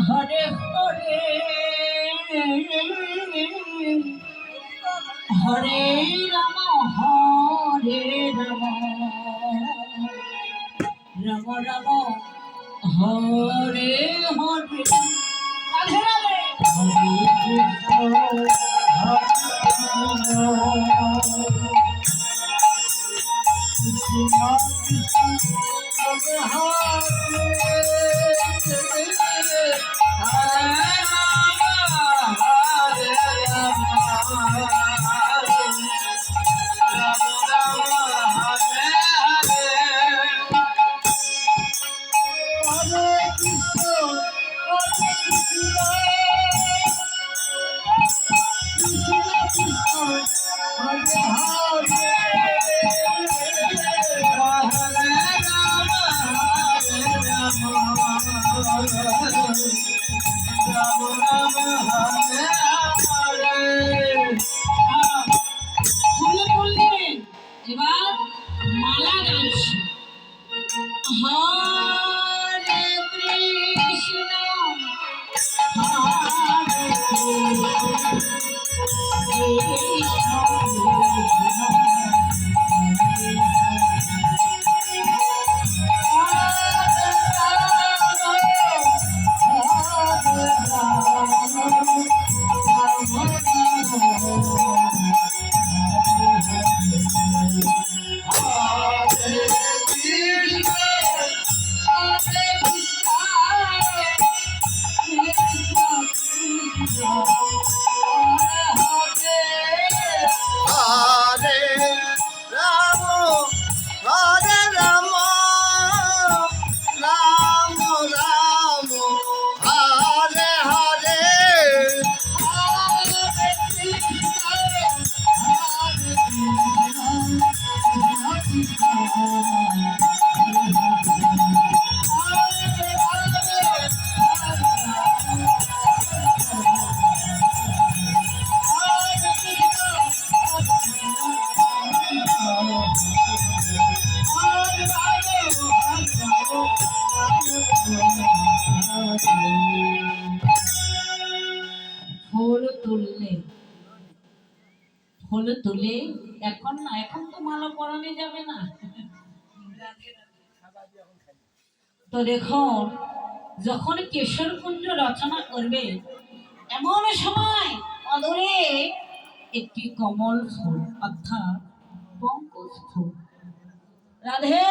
হরে হরে হরে রাম হরে রাম রাম রাম হরে হরে রাধে রাধে হরে এবার মালা গাইছি হরে কৃষ্ণ হরে ফুল তুলে এখন না, এখন তো মালা পরানো যাবে না। তো দেখো, যখন কেশরকুঞ্জ রচনা করবে এমন সময় অদূরে একটি কমল ফুল অর্থাৎ পঙ্কজ ফুল রাধে